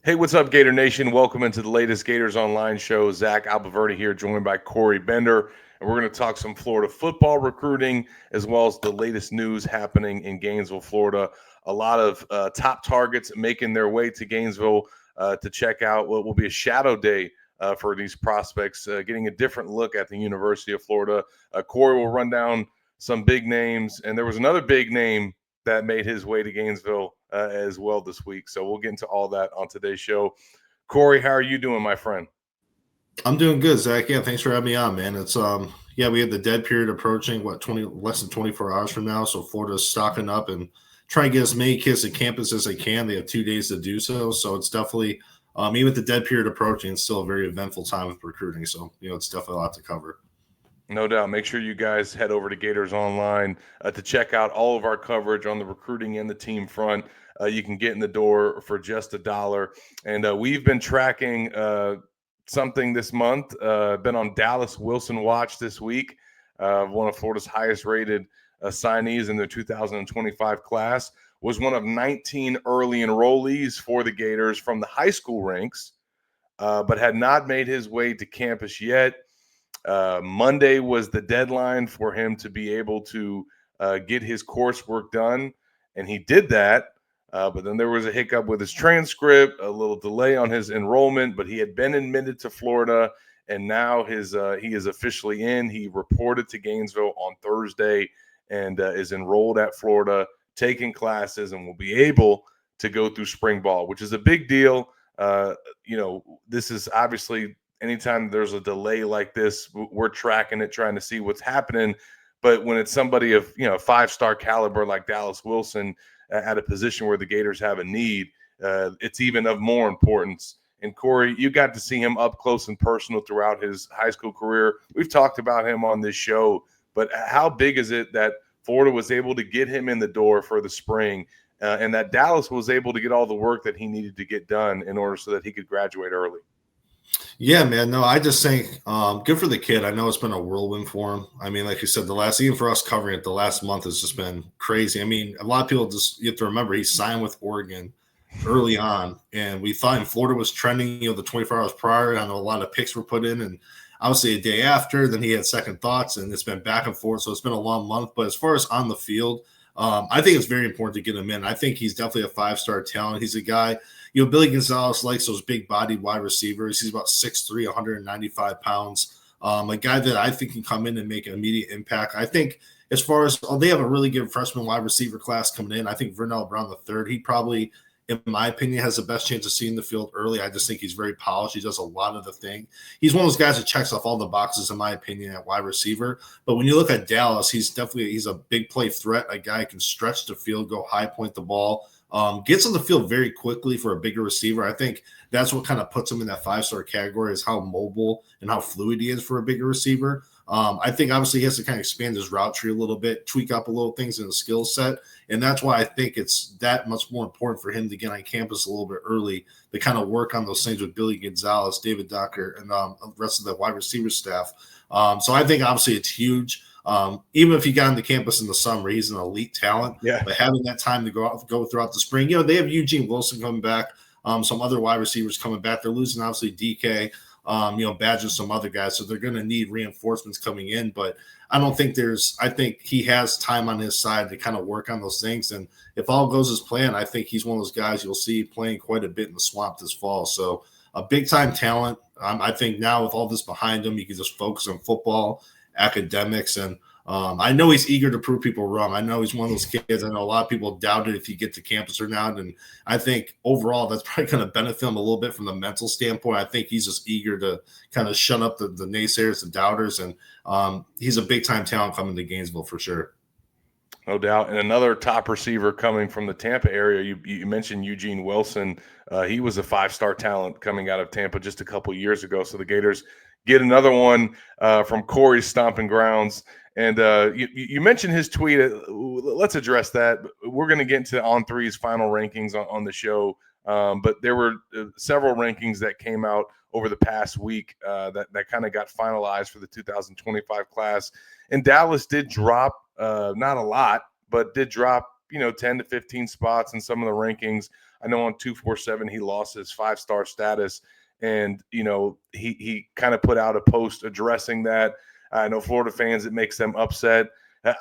Hey, what's up, Gator Nation? Welcome into the latest Gators Online show. Zach Albaverti here, joined by Corey Bender, and we're going to talk some Florida football recruiting as well as the latest news happening in Gainesville, Florida. A lot of top targets making their way to Gainesville to check out what will be a shadow day for these prospects, getting a different look at the University of Florida. Corey will run down some big names, and there was another big name that made his way to Gainesville as well this week. So we'll get into all that on today's show. Corey, how are you doing, my friend? I'm doing good, Zach. Yeah, thanks for having me on, man. It's we have the dead period approaching. What 20 less than 24 hours from now. So Florida's stocking up and trying to get as many kids to campus as they can. They have 2 days to do so. So it's definitely even with the dead period approaching, it's still a very eventful time with recruiting. So it's definitely a lot to cover. No doubt. Make sure you guys head over to Gators Online to check out all of our coverage on the recruiting and the team front. You can get in the door for just $1. And we've been tracking something this month, been on Dallas Wilson Watch this week, one of Florida's highest rated signees in the 2025 class, was one of 19 early enrollees for the Gators from the high school ranks, but had not made his way to campus yet. Monday was the deadline for him to be able to get his coursework done, and he did that. But then there was a hiccup with his transcript, a little delay on his enrollment. But he had been admitted to Florida, and now his he is officially in. He reported to Gainesville on Thursday and is enrolled at Florida, taking classes, and will be able to go through spring ball, which is a big deal. Uh, this is obviously anytime there's a delay like this, we're tracking it, trying to see what's happening. But when it's somebody of 5-star caliber like Dallas Wilson at a position where the Gators have a need, it's even of more importance. And Corey, you got to see him up close and personal throughout his high school career. We've talked about him on this show, but how big is it that Florida was able to get him in the door for the spring, and that Dallas was able to get all the work that he needed to get done in order so that he could graduate early? Yeah, man. No, I just think good for the kid. I know it's been a whirlwind for him. I mean, like you said, even for us covering it, the last month has just been crazy. I mean, a lot of people you have to remember he signed with Oregon early on, and we thought in Florida was trending, the 24 hours prior. I know a lot of picks were put in, and obviously a day after, then he had second thoughts, and it's been back and forth. So it's been a long month. But as far as on the field, I think it's very important to get him in. I think he's definitely a 5-star talent. He's a guy. Billy Gonzalez likes those big bodied wide receivers. He's about 6'3", 195 pounds. A guy that I think can come in and make an immediate impact. I think as far as they have a really good freshman wide receiver class coming in. I think Vernell Brown III, he probably, in my opinion, has the best chance of seeing the field early. I just think he's very polished. He does a lot of the thing. He's one of those guys that checks off all the boxes, in my opinion, at wide receiver. But when you look at Dallas, he's a big play threat. A guy who can stretch the field, go high point the ball. Gets on the field very quickly for a bigger receiver. I think that's what kind of puts him in that 5-star category, is how mobile and how fluid he is for a bigger receiver. I think obviously he has to kind of expand his route tree a little bit, tweak up a little things in the skill set. And that's why I think it's that much more important for him to get on campus a little bit early to kind of work on those things with Billy Gonzalez, David Docker, and the rest of the wide receiver staff. So I think obviously it's huge. Even if he got on the campus in the summer, he's an elite talent. Yeah. But having that time to go throughout the spring, they have Eugene Wilson coming back, some other wide receivers coming back. They're losing obviously DK, Badger, some other guys, so they're going to need reinforcements coming in. But I don't think I think he has time on his side to kind of work on those things. And if all goes as planned, I think he's one of those guys you'll see playing quite a bit in the swamp this fall. So a big time talent. I think now with all this behind him, he can just focus on football, academics, and I know he's eager to prove people wrong. I know he's one of those kids. I know a lot of people doubted if he get to campus or not, and I think overall that's probably going to benefit him a little bit from the mental standpoint. I think he's just eager to kind of shut up the naysayers, the doubters, and he's a big time talent coming to Gainesville for sure. No doubt. And another top receiver coming from the Tampa area. You mentioned Eugene Wilson. He was a 5-star talent coming out of Tampa just a couple years ago. So the Gators get another one from Corey's stomping grounds. And you mentioned his tweet. Let's address that. We're going to get into On3's final rankings on the show. But there were several rankings that came out over the past week that kind of got finalized for the 2025 class. And Dallas did drop, not a lot, but did drop 10 to 15 spots in some of the rankings. I know on 247 he lost his 5-star status, and he kind of put out a post addressing that. I know Florida fans, it makes them upset.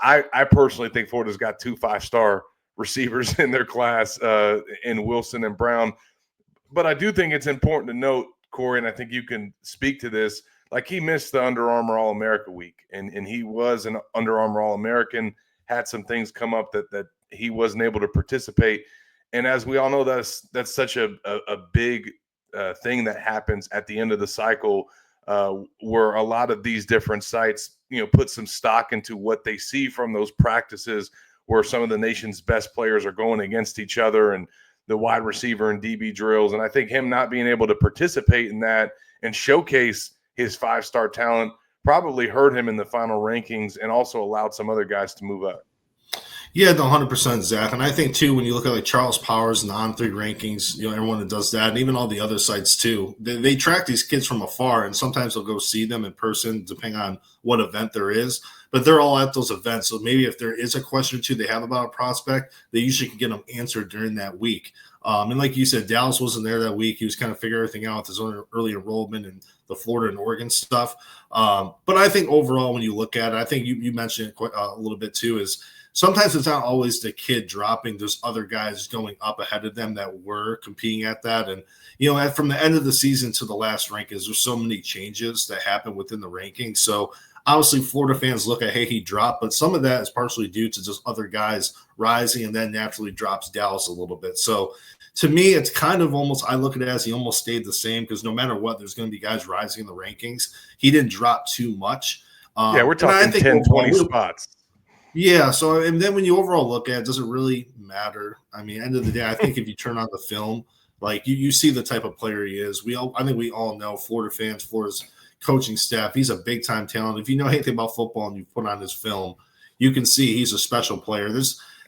I personally think Florida's got 2 5-star receivers in their class, in Wilson and Brown. But I do think it's important to note, Corey, and I think you can speak to this. Like, he missed the Under Armour All America week, and he was an Under Armour All American. Had some things come up that he wasn't able to participate. And as we all know, that's such a big thing that happens at the end of the cycle, where a lot of these different sites, put some stock into what they see from those practices, where some of the nation's best players are going against each other, and the wide receiver and DB drills. And I think him not being able to participate in that and showcase his 5-star talent probably hurt him in the final rankings, and also allowed some other guys to move up. Yeah, no, 100%, Zach. And I think, too, when you look at like Charles Powers and the On3 rankings, everyone that does that, and even all the other sites, too, they track these kids from afar, and sometimes they'll go see them in person, depending on what event there is. But they're all at those events. So maybe if there is a question or two they have about a prospect, they usually can get them answered during that week. And like you said, Dallas wasn't there that week. He was kind of figuring everything out with his own early enrollment and the Florida and Oregon stuff. But I think overall, when you look at it, I think you mentioned it quite a little bit too, is sometimes it's not always the kid dropping. There's other guys going up ahead of them that were competing at that. And, from the end of the season to the last rankings, there's so many changes that happen within the rankings. So obviously Florida fans look at, hey, he dropped, but some of that is partially due to just other guys rising, and then naturally drops Dallas a little bit. So to me, it's kind of almost, I look at it as he almost stayed the same, because no matter what, there's going to be guys rising in the rankings. He didn't drop too much. We're talking 10, 20 spots. Yeah. So, and then when you overall look at it, does it really matter? I mean, end of the day, I think if you turn on the film, like you see the type of player he is. I think we all know, Florida fans, Florida's coaching staff, he's a big time talent. If you know anything about football and you put on his film, you can see he's a special player.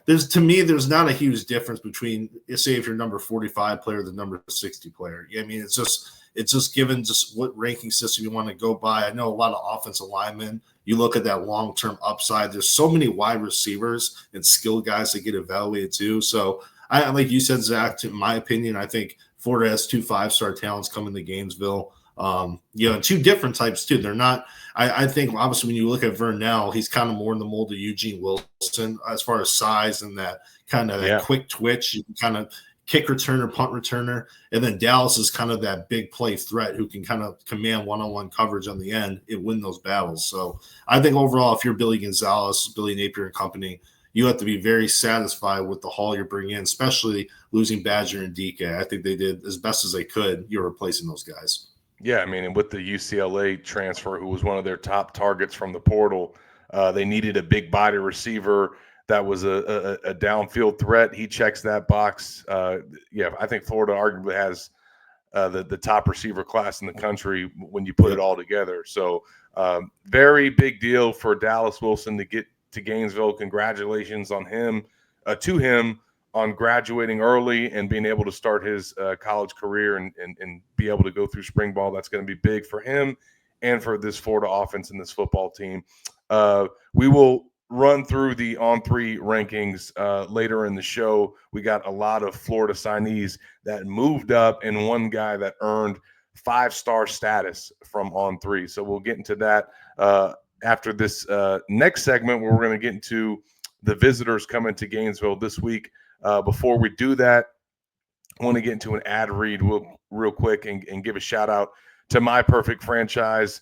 To me, there's not a huge difference between, say, if you're number 45 player, the number 60 player. I mean, it's just given just what ranking system you want to go by. I know a lot of offensive linemen, you look at that long-term upside. There's so many wide receivers and skilled guys that get evaluated too. So I, like you said, Zach, in my opinion, I think Florida has 2 5-star talents coming to Gainesville. Two different types too. They're not, I think obviously when you look at Vernell, he's kind of more in the mold of Eugene Wilson as far as size and that kind of that quick twitch, kind of kick returner, punt returner. And then Dallas is kind of that big play threat who can kind of command one-on-one coverage on the end and win those battles. So I think overall, if you're Billy Gonzalez, Billy Napier and company, you have to be very satisfied with the haul you're bringing in, especially losing Badger and DK. I think they did as best as they could. You're replacing those guys. Yeah, I mean, and with the UCLA transfer, who was one of their top targets from the portal, they needed a big body receiver that was a downfield threat. He checks that box. I think Florida arguably has the top receiver class in the country when you put it all together. So very big deal for Dallas Wilson to get to Gainesville. Congratulations on him, to him, on graduating early and being able to start his college career and be able to go through spring ball. That's going to be big for him and for this Florida offense and this football team. We will run through the On3 rankings later in the show. We got a lot of Florida signees that moved up and one guy that earned 5-star status from On3. So we'll get into that after this next segment, where we're going to get into the visitors coming to Gainesville this week. Before we do that, I want to get into an ad read real quick and give a shout out to My Perfect Franchise.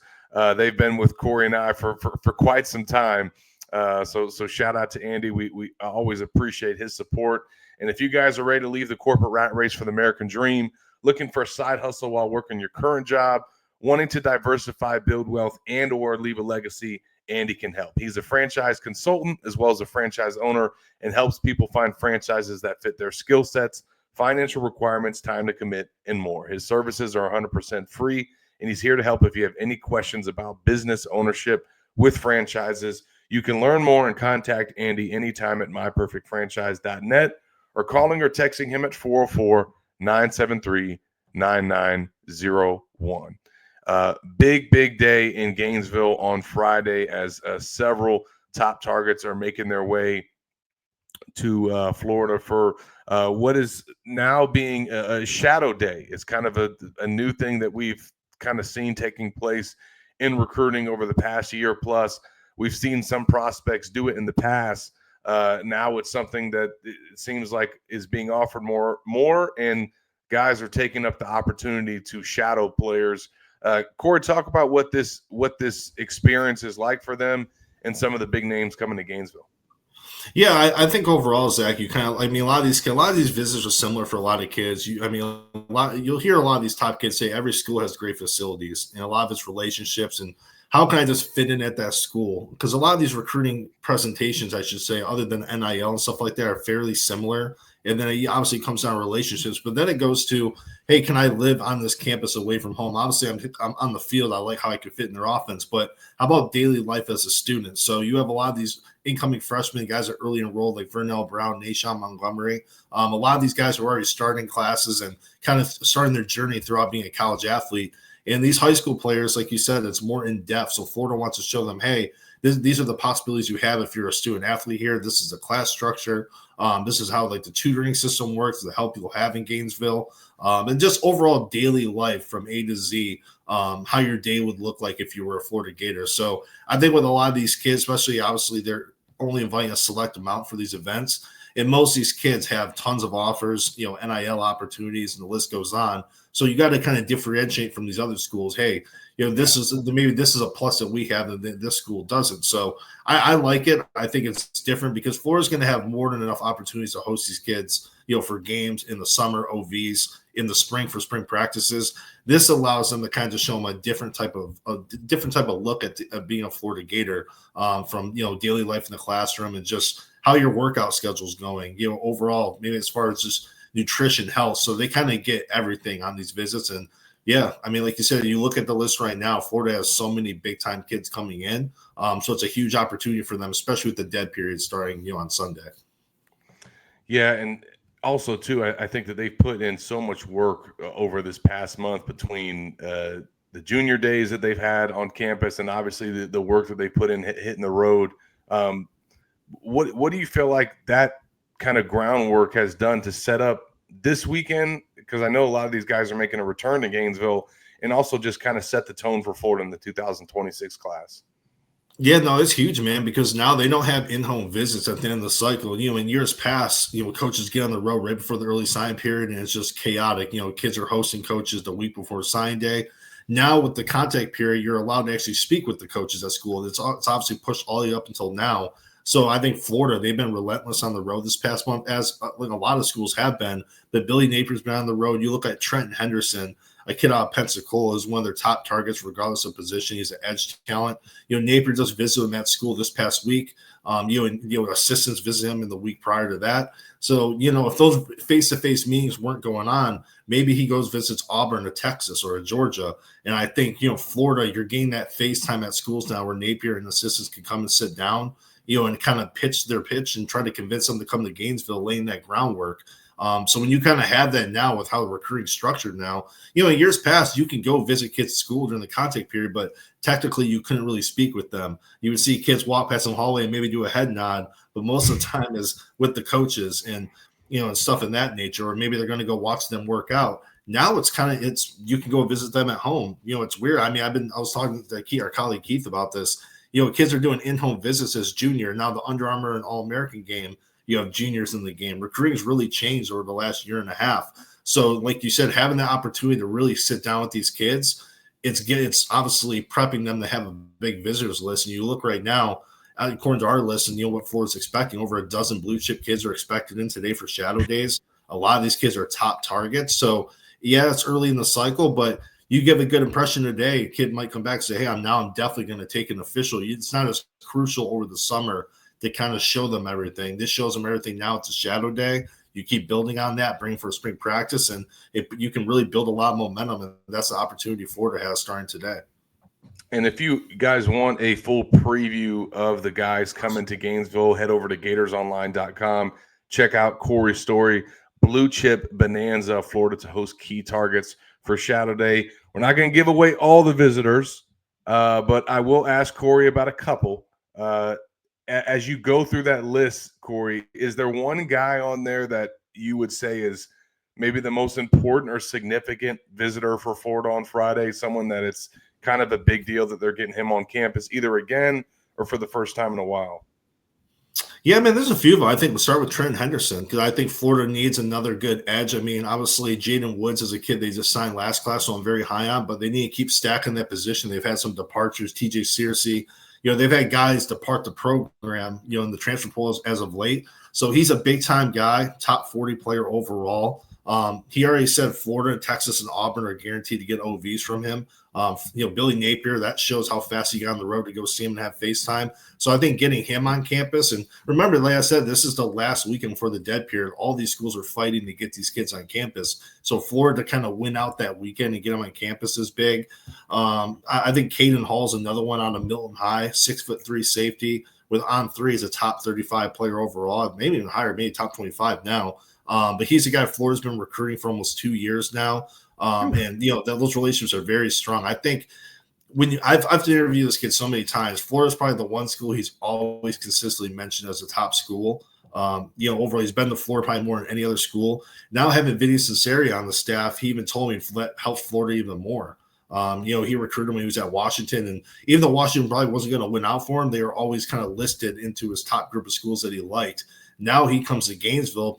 They've been with Corey and I for quite some time. So shout out to Andy. We always appreciate his support. And if you guys are ready to leave the corporate rat race for the American dream, looking for a side hustle while working your current job, wanting to diversify, build wealth, and or leave a legacy, Andy can help. He's a franchise consultant as well as a franchise owner, and helps people find franchises that fit their skill sets, financial requirements, time to commit, and more. His services are 100% free, and he's here to help if you have any questions about business ownership with franchises. You can learn more and contact Andy anytime at myperfectfranchise.net, or calling or texting him at 404-973-9901. Big day in Gainesville on Friday, as several top targets are making their way to Florida for what is now being a shadow day. It's kind of a new thing that we've kind of seen taking place in recruiting over the past year plus. We've seen some prospects do it in the past. Now it's something that it seems like is being offered more, and guys are taking up the opportunity to shadow players. Corey, talk about what this experience is like for them and some of the big names coming to Gainesville. Yeah, I think overall, Zach, you kind of, I mean, a lot of these visits are similar for a lot of kids. I mean, you'll hear a lot of these top kids say every school has great facilities, and a lot of it's relationships and how can I just fit in at that school? Because a lot of these recruiting presentations, I should say, other than NIL and stuff like that, are fairly similar. And then it obviously comes down to relationships, but then it goes to, hey, can I live on this campus away from home? Obviously, I'm on the field. I like how I can fit in their offense, but how about daily life as a student? So you have a lot of these incoming freshmen, guys that are early enrolled, like Vernell Brown, Nashawn Montgomery. A lot of these guys are already starting classes and kind of starting their journey throughout being a college athlete. And these high school players, like you said, it's more in depth. So Florida wants to show them, hey, these are the possibilities you have if you're a student athlete here. This is the class structure. This is how like the tutoring system works, the help you'll have in Gainesville, and just overall daily life from A to Z. How your day would look like if you were a Florida Gator. So I think with a lot of these kids, especially obviously they're only inviting a select amount for these events. And most of these kids have tons of offers, NIL opportunities, and the list goes on. So you got to kind of differentiate from these other schools. Hey, this is maybe this is a plus that we have that this school doesn't. So I like it. I think it's different because Florida's going to have more than enough opportunities to host these kids, for games in the summer, OVs, in the spring for spring practices. This allows them to kind of show them a different type of look at being a Florida Gator, from daily life in the classroom and just how your workout schedule is going. Overall, maybe as far as just nutrition, health. So they kind of get everything on these visits. And yeah, I mean, like you said, you look at the list right now, Florida has so many big time kids coming in. So it's a huge opportunity for them, especially with the dead period starting, on Sunday. Yeah, and also too, I think that they've put in so much work over this past month between the junior days that they've had on campus, and obviously the work that they put in hitting the road. Um, what do you feel like that kind of groundwork has done to set up this weekend? Because I know a lot of these guys are making a return to Gainesville, and also just kind of set the tone for Florida in the 2026 class. Yeah, no, it's huge, man, because now they don't have in-home visits at the end of the cycle. In years past, coaches get on the road right before the early sign period, and it's just chaotic. Kids are hosting coaches the week before sign day. Now with the contact period, you're allowed to actually speak with the coaches at school. It's obviously pushed all the way up until now. So I think Florida, they've been relentless on the road this past month, as like a lot of schools have been. But Billy Napier's been on the road. You look at Trenton Henderson, a kid out of Pensacola, is one of their top targets, regardless of position. He's an edge talent. Napier just visited him at school this past week. Assistants visited him in the week prior to that. So, if those face-to-face meetings weren't going on, maybe he goes visits Auburn or Texas or Georgia. And I think, Florida, you're getting that face time at schools now where Napier and assistants can come and sit down, and kind of pitch their pitch and try to convince them to come to Gainesville, laying that groundwork. So when you kind of have that now with how the recruiting structured now, in years past, you can go visit kids' school during the contact period, but technically you couldn't really speak with them. You would see kids walk past some hallway and maybe do a head nod, but most of the time is with the coaches and, and stuff in that nature, or maybe they're going to go watch them work out. Now you can go visit them at home. It's weird. I mean, I was talking to our colleague Keith about this. Kids are doing in-home visits as junior. Now the Under Armour and All-American game, you have juniors in the game. Recruiting's really changed over the last year and a half. So like you said, having that opportunity to really sit down with these kids, it's obviously prepping them to have a big visitors list. And you look right now, according to our list, and what Florida's expecting, over a dozen blue chip kids are expected in today for shadow days. A lot of these kids are top targets. So yeah, it's early in the cycle, but you give a good impression today, a kid might come back and say, hey, I'm definitely going to take an official. It's not as crucial over the summer to kind of show them everything. This shows them everything now. It's a shadow day. You keep building on that, bring for spring practice, and you can really build a lot of momentum. And that's the opportunity Florida has starting today. And if you guys want a full preview of the guys coming to Gainesville, head over to GatorsOnline.com. Check out Corey's story, Blue Chip Bonanza, Florida to host key targets for Shadow Day. We're not going to give away all the visitors, but I will ask Corey about a couple. as you go through that list, Corey, is there one guy on there that you would say is maybe the most important or significant visitor for Florida on Friday? Someone that it's kind of a big deal that they're getting him on campus either again or for the first time in a while? Yeah, man, there's a few of them. I think we'll start with Trent Henderson because I think Florida needs another good edge. I mean, obviously, Jaden Woods is a kid they just signed last class, so I'm very high on, but they need to keep stacking that position. They've had some departures, TJ Searcy. They've had guys depart the program, in the transfer portal as of late. So he's a big time guy, top 40 player overall. He already said Florida, Texas, and Auburn are guaranteed to get OVs from him. Billy Napier, that shows how fast he got on the road to go see him and have FaceTime. So I think getting him on campus, and remember, like I said, this is the last weekend for the dead period. All these schools are fighting to get these kids on campus. So Florida to kind of win out that weekend and get them on campus is big. I think Caden Hall's another one out of Milton High, 6'3" safety with on three is a top 35 player overall, maybe even higher, maybe top 25 now. But he's a guy Florida's been recruiting for almost 2 years now. And those relationships are very strong. I think I've interviewed this kid so many times. Florida's probably the one school he's always consistently mentioned as a top school. Overall, he's been to Florida probably more than any other school. Now having Vinny Cincinnati on the staff, he even told me that helped Florida even more. He recruited him when he was at Washington, and even though Washington probably wasn't going to win out for him, they were always kind of listed into his top group of schools that he liked. Now he comes to Gainesville,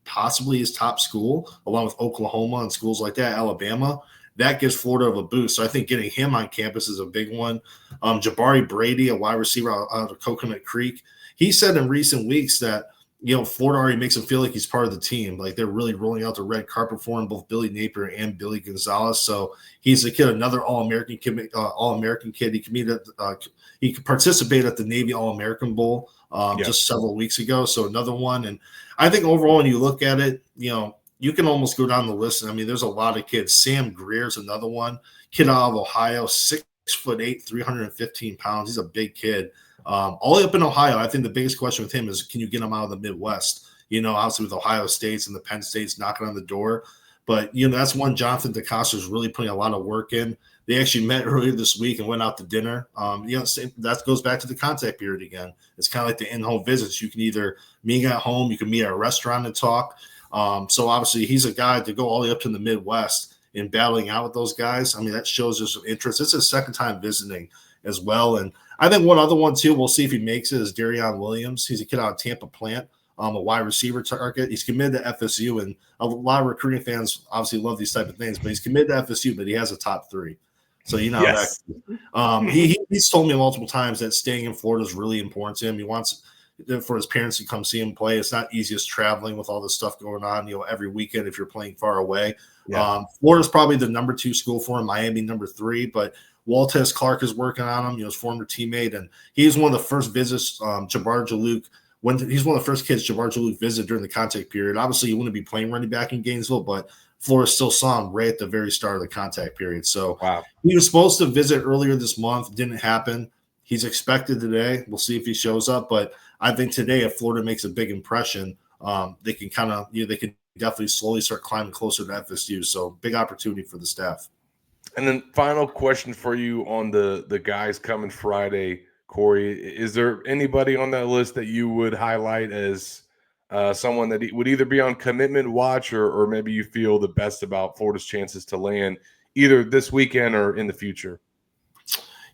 possibly his top school, along with Oklahoma and schools like that, Alabama. That gives Florida a boost. So I think getting him on campus is a big one. Jabari Brady, a wide receiver out of Coconut Creek, he said in recent weeks that Florida already makes him feel like he's part of the team. Like they're really rolling out the red carpet for him, both Billy Napier and Billy Gonzalez. So he's a kid, another All-American kid. He committed. He participated at the Navy All-American Bowl just several weeks ago. So another one. And I think overall, when you look at it, you can almost go down the list. I mean, there's a lot of kids. Sam Greer's another one. Kid out of Ohio, 6'8", 315 pounds. He's a big kid. All the way up in Ohio, I think the biggest question with him is, can you get him out of the Midwest? Obviously with Ohio States and the Penn States knocking on the door. But, that's one Jonathan DeCosta is really putting a lot of work in. They actually met earlier this week and went out to dinner. That goes back to the contact period again. It's kind of like the in-home visits. You can either meet at home, you can meet at a restaurant and talk. So obviously he's a guy to go all the way up to the Midwest in battling out with those guys. I mean, that shows there's some interest. It's his second time visiting as well. And I think one other one too, we'll see if he makes it, is Darion Williams. He's a kid out of Tampa Plant, a wide receiver target. He's committed to FSU, and a lot of recruiting fans obviously love these type of things, but he's committed to FSU, but he has a top 3. So Yes. He's told me multiple times that staying in Florida is really important to him. He wants for his parents to come see him play. It's not easy as traveling with all this stuff going on, every weekend if you're playing far away. Yeah. Florida's probably the number 2 school for him, Miami number 3, but Waltez Clark is working on him, his former teammate, and he's one of the first visits Jabbar Jaluk. He's one of the first kids Jabbar Jaluk visited during the contact period. Obviously, he wouldn't be playing running back in Gainesville, but Florida still saw him right at the very start of the contact period. So He was supposed to visit earlier this month. Didn't happen. He's expected today. We'll see if he shows up. But I think today, if Florida makes a big impression, they can they can definitely slowly start climbing closer to FSU. So big opportunity for the staff. And then final question for you on the guys coming Friday, Corey. Is there anybody on that list that you would highlight as someone that would either be on commitment watch or maybe you feel the best about Florida's chances to land either this weekend or in the future?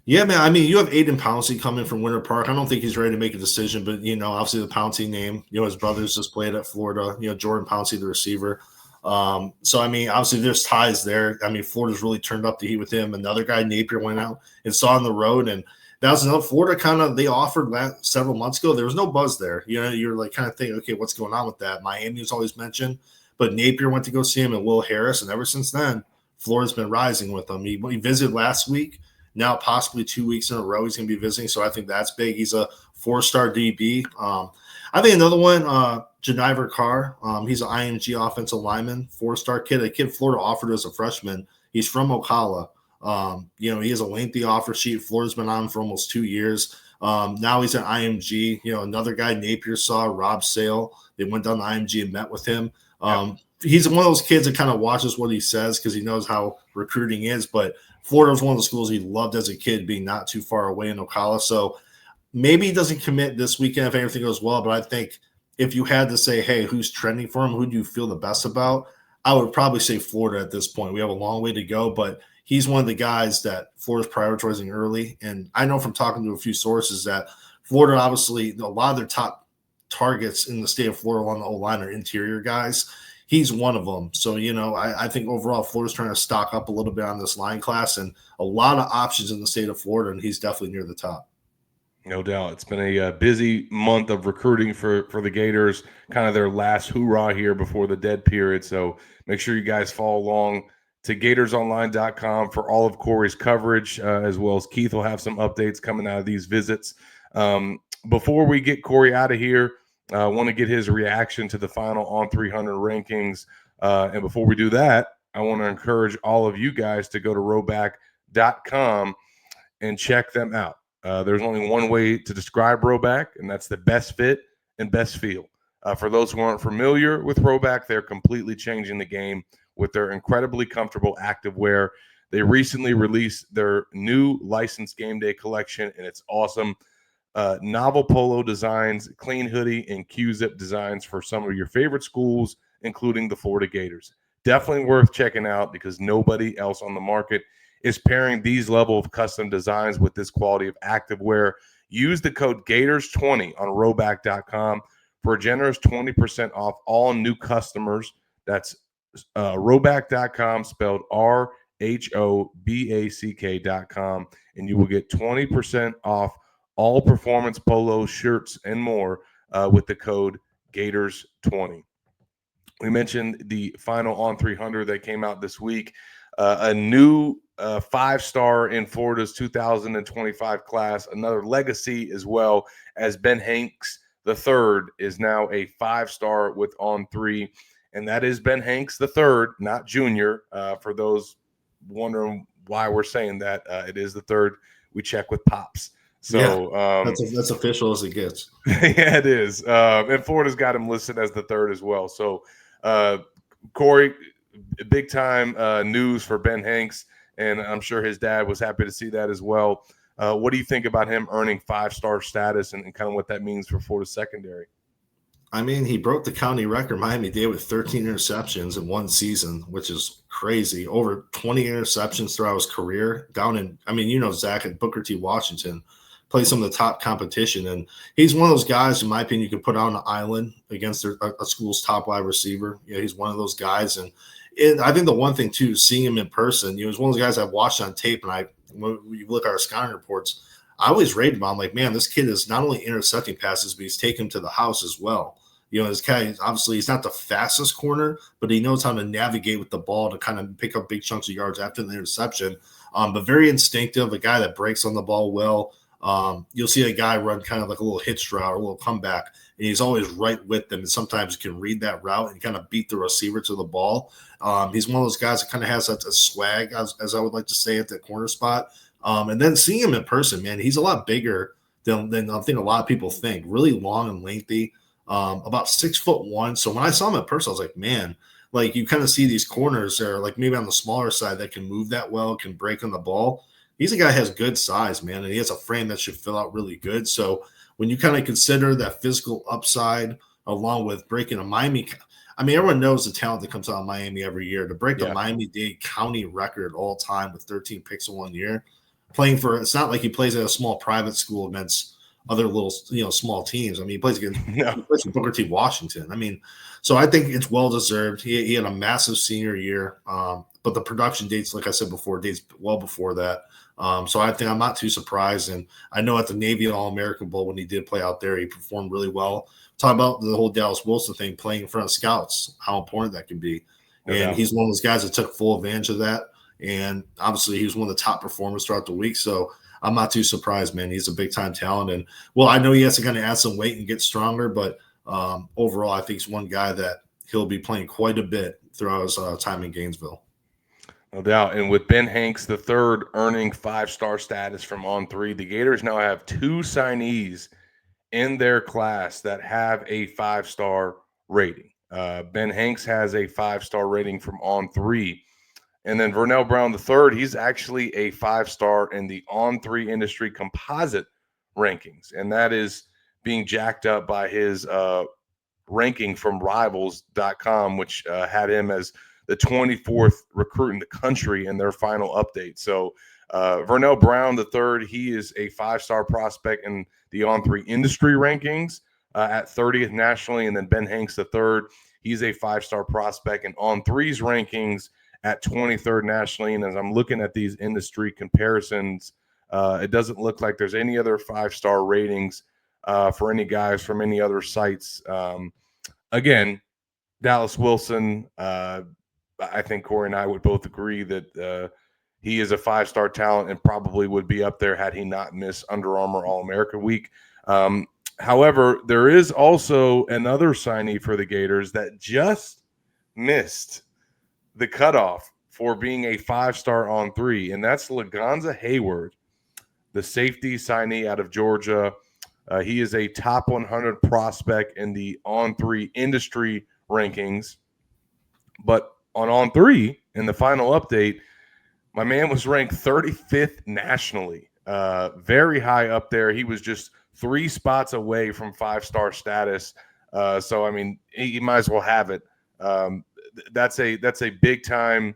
Yeah, man. I mean, you have Aiden Pouncey coming from Winter Park. I don't think he's ready to make a decision, but, obviously the Pouncey name, his brothers just played at Florida, Jordan Pouncey, the receiver. So, I mean, obviously there's ties there. I mean, Florida's really turned up the heat with him. Another guy, Napier, went out and saw on the road, and that was another Florida they offered several months ago. There was no buzz there. You're like kind of thinking, okay, what's going on with that? Miami was always mentioned, but Napier went to go see him and Will Harris, and ever since then, Florida's been rising with him. He visited last week. Now possibly 2 weeks in a row he's going to be visiting, so I think that's big. He's a 4-star DB. I think another one, Janiver Carr. He's an IMG offensive lineman, 4-star kid. A kid Florida offered as a freshman. He's from Ocala. He has a lengthy offer sheet. Florida's been on for almost 2 years. Now he's at IMG. Another guy Napier saw, Rob Sale. They went down to IMG and met with him. He's one of those kids that kind of watches what he says because he knows how recruiting is. But Florida was one of the schools he loved as a kid, being not too far away in Ocala. So maybe he doesn't commit this weekend if everything goes well, but I think if you had to say, hey, who's trending for him, who do you feel the best about? I would probably say Florida at this point. We have a long way to go, but he's one of the guys that Florida's prioritizing early. And I know from talking to a few sources that Florida, obviously, a lot of their top targets in the state of Florida along the O line are interior guys. He's one of them. So, I think overall Florida's trying to stock up a little bit on this line class and a lot of options in the state of Florida, and he's definitely near the top. No doubt. It's been a busy month of recruiting for the Gators, kind of their last hoorah here before the dead period. So make sure you guys follow along to gatorsonline.com for all of Corey's coverage, as well as Keith will have some updates coming out of these visits. Before we get Corey out of here, I want to get his reaction to the final on 300 rankings. And before we do that, I want to encourage all of you guys to go to roback.com and check them out. There's only one way to describe Roback, and that's the best fit and best feel. For those who aren't familiar with Roback, they're completely changing the game with their incredibly comfortable activewear. They recently released their new licensed game day collection, and it's awesome. Novel polo designs, clean hoodie, and Q-zip designs for some of your favorite schools, including the Florida Gators. Definitely worth checking out because nobody else on the market is pairing these level of custom designs with this quality of activewear. Use the code Gators20 on roback.com for a generous 20% off all new customers. That's roback.com, spelled RHOBACK.com, and you will get 20% off all performance polos, shirts, and more with the code Gators20. We mentioned the final on 300 that came out this week. A new 5-star in Florida's 2025 class, another legacy as well as Ben Hanks the third is now a 5-star with on 3, and that is Ben Hanks the third, not Junior. For those wondering why we're saying that, it is the third. We check with Pops. So that's official as it gets. Yeah, it is. And Florida's got him listed as the third as well. So, Corey, big time news for Ben Hanks, and I'm sure his dad was happy to see that as well. What do you think about him earning 5-star status and kind of what that means for Florida secondary? I mean, he broke the county record Miami-Dade with 13 interceptions in one season, which is crazy. Over 20 interceptions throughout his career down in, Zach at Booker T. Washington, play some of the top competition. And he's one of those guys, in my opinion, you can put on an island against a school's top wide receiver. He's one of those guys. And I think the one thing, too, seeing him in person, he's one of those guys I've watched on tape. And when you look at our scouting reports, I always rated him. I'm like, man, this kid is not only intercepting passes, but he's taken him to the house as well. This guy, obviously, he's not the fastest corner, but he knows how to navigate with the ball to kind of pick up big chunks of yards after the interception. But very instinctive, a guy that breaks on the ball well. You'll see a guy run kind of like a little hitch route or a little comeback, and he's always right with them. And sometimes he can read that route and kind of beat the receiver to the ball. He's one of those guys that kind of has a swag, as I would like to say, at the corner spot. And then seeing him in person, man, he's a lot bigger than I think a lot of people think. Really long and lengthy. About 6'1". So when I saw him in person, I was like, man, like you kind of see these corners that are like maybe on the smaller side that can move that well, can break on the ball. He's a guy that has good size, man, and he has a frame that should fill out really good. So when you kind of consider that physical upside along with breaking a Miami, everyone knows the talent that comes out of Miami every year. To break the Miami-Dade county record all time with 13 picks in 1 year, it's not like he plays at a small private school against other little, small teams. He plays against he plays for Booker T. Washington. So I think it's well deserved. He had a massive senior year, but the production dates, like I said before, dates well before that. So I think I'm not too surprised. And I know at the Navy All-American Bowl, when he did play out there, he performed really well. Talk about the whole Dallas Wilson thing, playing in front of scouts, how important that can be. And he's one of those guys that took full advantage of that. And obviously he was one of the top performers throughout the week. So I'm not too surprised, man. He's a big-time talent. And, I know he has to kind of add some weight and get stronger, but overall, I think he's one guy that he'll be playing quite a bit throughout his time in Gainesville. No doubt. And with Ben Hanks the third earning 5-star status from on 3, the Gators now have 2 signees in their class that have a 5-star rating. Ben Hanks has a 5-star rating from on 3. And then Vernell Brown III, he's actually a 5-star in the on 3 industry composite rankings, and that is being jacked up by his ranking from rivals.com, which had him as the 24th recruit in the country in their final update. So Vernell Brown the third, he is a 5-star prospect in the On3 industry rankings at 30th nationally. And then Ben Hanks the third, he's a 5-star prospect in On3's rankings at 23rd nationally. And as I'm looking at these industry comparisons, it doesn't look like there's any other 5-star ratings for any guys from any other sites. Again, Dallas Wilson, I think Corey and I would both agree that he is a 5-star talent and probably would be up there had he not missed Under Armour All-America Week. However, there is also another signee for the Gators that just missed the cutoff for being a 5-star On3, and that's Lagonza Hayward, the safety signee out of Georgia. He is a top 100 prospect in the On3 industry rankings. But on On3, in the final update, my man was ranked 35th nationally. Very high up there. He was just 3 spots away from 5-star status. So, I mean, he might as well have it. That's a big time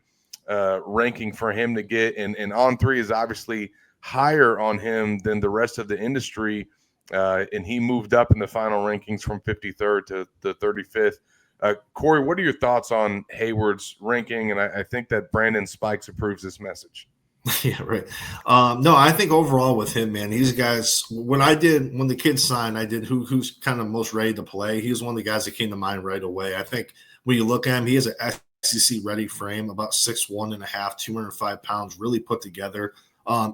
ranking for him to get. And On3 is obviously higher on him than the rest of the industry. And he moved up in the final rankings from 53rd to the 35th. Corey, what are your thoughts on Hayward's ranking? And I think that Brandon Spikes approves this message. Yeah, right. No, I think overall with him, man, these guys, when the kids signed, I did who's kind of most ready to play. He was one of the guys that came to mind right away. I think when you look at him, he has an SEC ready frame, about 6'1 and a half, 205 pounds, really put together.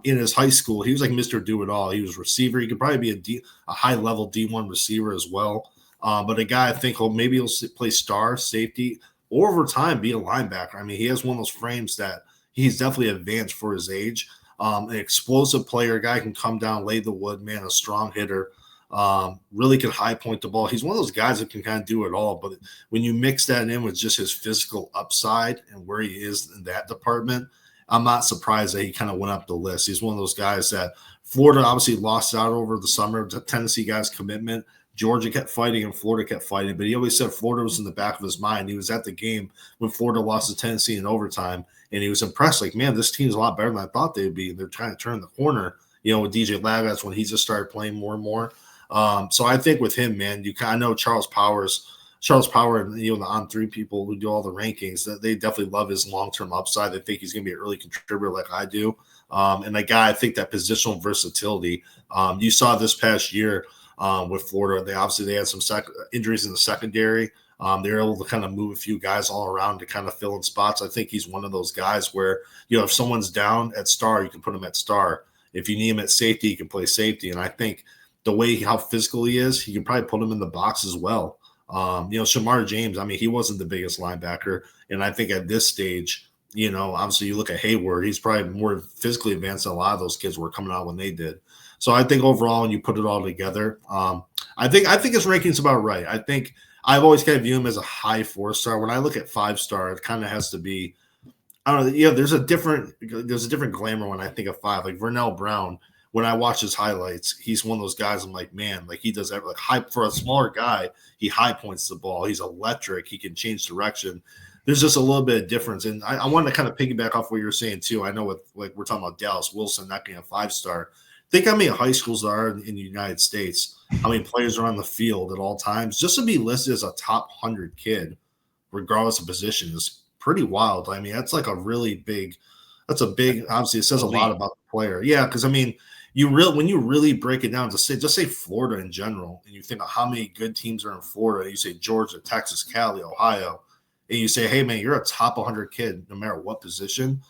In his high school, he was like Mr. Do-It-All. He was receiver. He could probably be a high-level D1 receiver as well. But a guy I think maybe he'll play star, safety, or over time be a linebacker. I mean, he has one of those frames that he's definitely advanced for his age. An explosive player, a guy can come down, lay the wood, man, a strong hitter. Really can high point the ball. He's one of those guys that can kind of do it all. But when you mix that in with just his physical upside and where he is in that department, I'm not surprised that he kind of went up the list. He's one of those guys that Florida obviously lost out over the summer. The Tennessee guy's commitment. Georgia kept fighting and Florida kept fighting, but he always said Florida was in the back of his mind. He was at the game when Florida lost to Tennessee in overtime, and he was impressed. Like, man, this team's a lot better than I thought they'd be. They're trying to turn the corner. With DJ Ladd, that's when he just started playing more and more. So I think with him, man, I know Charles Power and the On3 people who do all the rankings, that they definitely love his long-term upside. They think he's going to be an early contributor like I do. And the guy, I think that positional versatility, you saw this past year with Florida. They had some injuries in the secondary. They were able to kind of move a few guys all around to kind of fill in spots. I think he's one of those guys where, if someone's down at star, you can put him at star. If you need him at safety, you can play safety. And I think the way how physical he is, you can probably put him in the box as well. Shamar James, I mean, he wasn't the biggest linebacker. And I think at this stage, obviously you look at Hayward, he's probably more physically advanced than a lot of those kids were coming out when they did. So I think overall, when you put it all together, I think his ranking's about right. I think I've always kind of view him as a high 4-star. When I look at 5-star, it kind of has to be, I don't know. There's a different glamour when I think of 5. Like Vernell Brown, when I watch his highlights, he's one of those guys. I'm like, man, like he does everything. Like high for a smaller guy, he high points the ball. He's electric. He can change direction. There's just a little bit of difference. And I wanted to kind of piggyback off what you were saying too. I know we're talking about Dallas Wilson not being a 5-star. Think how many high schools there are in the United States, how many players are on the field at all times. Just to be listed as a top 100 kid, regardless of position, is pretty wild. I mean, that's like obviously it says a lot about the player. Yeah, because I mean, when you really break it down, just say Florida in general, and you think of how many good teams are in Florida, you say Georgia, Texas, Cali, Ohio, and you say, hey man, you're a top 100 kid no matter what position.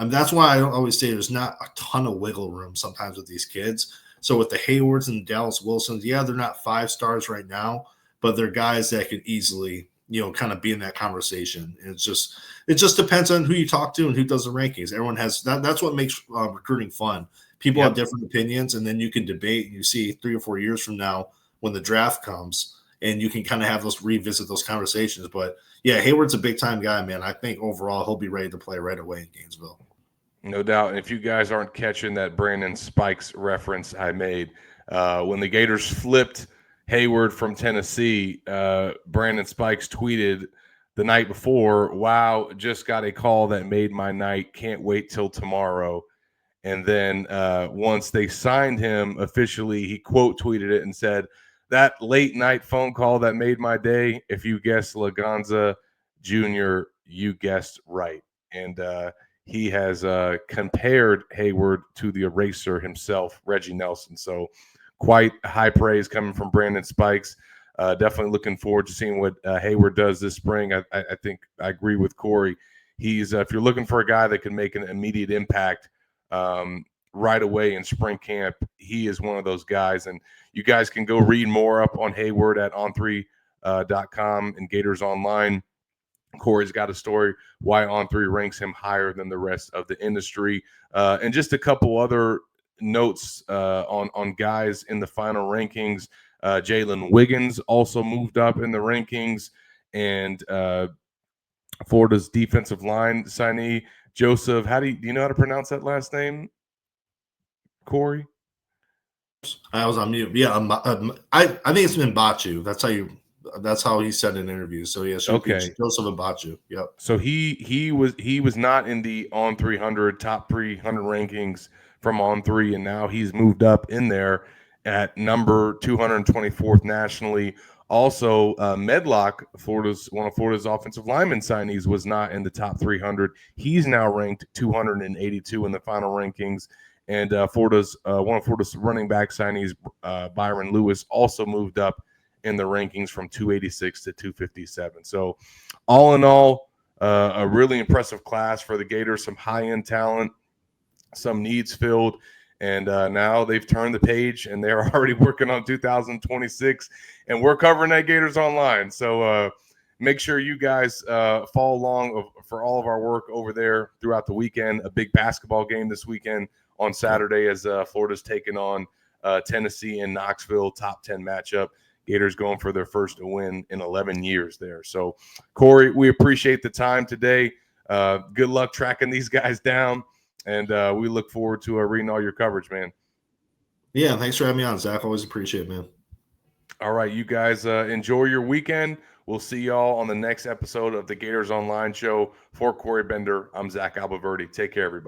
I mean, that's why I don't always say there's not a ton of wiggle room sometimes with these kids. So with the Haywards and Dallas Wilsons, yeah, they're not 5-stars right now, but they're guys that could easily, kind of be in that conversation. And it just depends on who you talk to and who does the rankings. Everyone has that's what makes recruiting fun. People have different opinions, and then you can debate. And you see 3 or 4 years from now when the draft comes, and you can kind of have revisit those conversations. But yeah, Hayward's a big time guy, man. I think overall he'll be ready to play right away in Gainesville. No doubt. And if you guys aren't catching that Brandon Spikes reference I made, When the Gators flipped Hayward from Tennessee, Brandon Spikes tweeted the night before, "Wow, just got a call that made my night. Can't wait till tomorrow." And then once they signed him officially, he quote tweeted it and said, "That late night phone call that made my day. If you guessed Laganza Jr., you guessed right." And he has compared Hayward to the eraser himself, Reggie Nelson. So quite high praise coming from Brandon Spikes. Definitely looking forward to seeing what Hayward does this spring. I think I agree with Corey. He's if you're looking for a guy that can make an immediate impact right away in spring camp, he is one of those guys. And you guys can go read more up on Hayward at on3.com and Gators Online. Corey's got a story why On3 ranks him higher than the rest of the industry. And just a couple other notes on guys in the final rankings. Jalen Wiggins also moved up in the rankings, and Florida's defensive line signee Joseph. Do you know how to pronounce that last name, Corey? I was on mute. Yeah, I think it's Mbachu. That's how he said in interviews. So yeah, Okay. Joseph Mbachu. Yep. So he was not in the on 300 top 300 rankings from On3, and now he's moved up in there at number 224th nationally. Also, Medlock, one of Florida's offensive lineman signees, was not in the top 300. He's now ranked 282 in the final rankings. And one of Florida's running back signees, Byron Lewis, also moved up in the rankings from 286 to 257. So, all in all, a really impressive class for the Gators. Some high-end talent, some needs filled, and now they've turned the page and they're already working on 2026. And we're covering that Gators Online. So make sure you guys follow along for all of our work over there throughout the weekend. A big basketball game this weekend on Saturday as Florida's taking on Tennessee in Knoxville, top 10 matchup. Gators going for their first win in 11 years there. So, Corey, we appreciate the time today. Good luck tracking these guys down, and we look forward to reading all your coverage, man. Yeah, thanks for having me on, Zach. Always appreciate it, man. All right, you guys enjoy your weekend. We'll see y'all on the next episode of the Gators Online Show. For Corey Bender, I'm Zach Albaverdi. Take care, everybody.